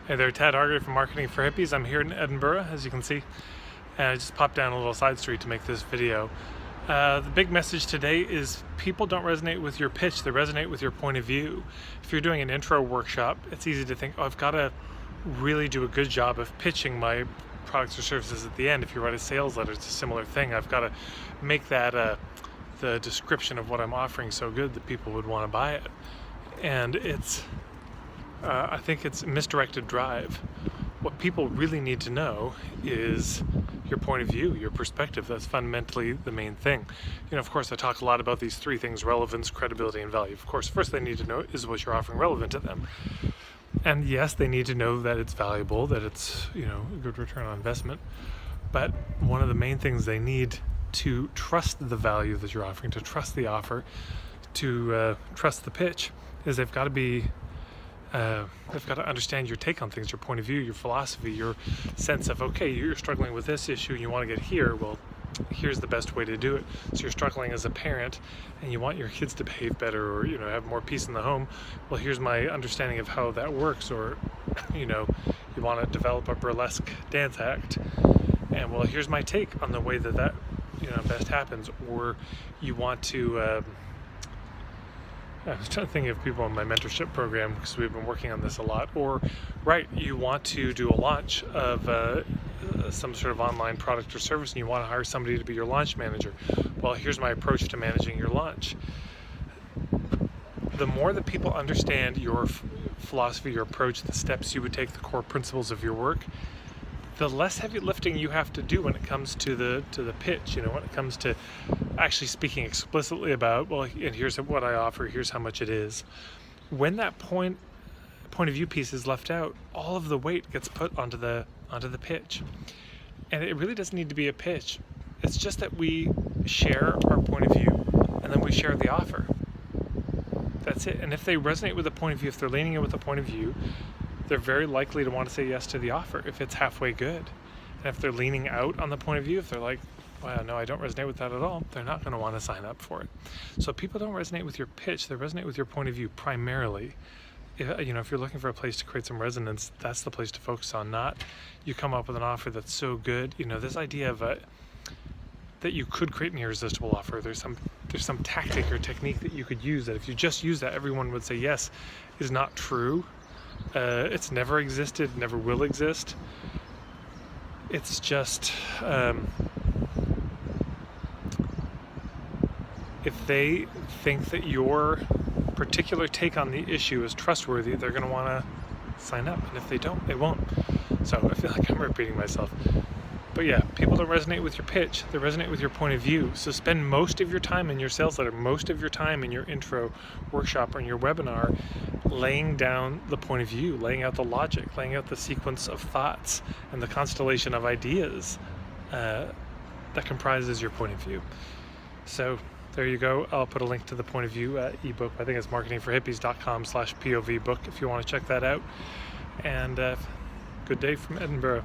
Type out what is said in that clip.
Hey there, Tad Harger from Marketing for Hippies. I'm here in Edinburgh, as you can see, and I just popped down a little side street to make this video. The big message today is people don't resonate with your pitch, they resonate with your point of view. If you're doing an intro workshop, it's easy to think, oh, I've got to really do a good job of pitching my products or services at the end. If you write a sales letter, it's a similar thing. I've got to make that the description of what I'm offering so good that people would want to buy it. And I think it's misdirected drive. What people really need to know is your point of view, your perspective. That's fundamentally the main thing. You know, of course, I talk a lot about these three things: relevance, credibility, and value. Of course, first they need to know is what you're offering relevant to them. And yes, they need to know that it's valuable, that it's, you know, a good return on investment. But one of the main things they need to trust the value that you're offering, to trust the offer, to trust the pitch, is they've got to understand your take on things, your point of view, your philosophy, your sense of, okay, you're struggling with this issue and you want to get here, well, here's the best way to do it. So you're struggling as a parent and you want your kids to behave better, or, you know, have more peace in the home. Well, here's my understanding of how that works. Or, you know, you want to develop a burlesque dance act, and well, here's my take on the way that you know, best happens. Or you want to I was trying to think of people in my mentorship program, because we've been working on this a lot. Or, right, you want to do a launch of some sort of online product or service, and you want to hire somebody to be your launch manager. Well, here's my approach to managing your launch. The more that people understand your philosophy, your approach, the steps you would take, the core principles of your work, the less heavy lifting you have to do when it comes to the pitch. You know, when it comes to actually speaking explicitly about, well, and here's what I offer, here's how much it is. When that point of view piece is left out, all of the weight gets put onto the pitch. And it really doesn't need to be a pitch. It's just that we share our point of view and then we share the offer. That's it. And if they resonate with the point of view, if they're leaning in with the point of view, they're very likely to want to say yes to the offer if it's halfway good. And if they're leaning out on the point of view, if they're like, wow, no, I don't resonate with that at all, they're not going to want to sign up for it. So people don't resonate with your pitch, they resonate with your point of view primarily. You know, if you're looking for a place to create some resonance, that's the place to focus on. Not you come up with an offer that's so good. You know, this idea of that you could create an irresistible offer. There's some tactic or technique that you could use that if you just use that, everyone would say yes, is not true. It's never existed, never will exist. It's just if they think that your particular take on the issue is trustworthy, they're going to want to sign up. And if they don't, they won't. So I feel like I'm repeating myself. But yeah, people don't resonate with your pitch, they resonate with your point of view. So spend most of your time in your sales letter, most of your time in your intro workshop or in your webinar, laying down the point of view, laying out the logic, laying out the sequence of thoughts and the constellation of ideas that comprises your point of view. So there you go. I'll put a link to the point of view ebook. I think it's marketingforhippies.com/POV book if you want to check that out. And good day from Edinburgh.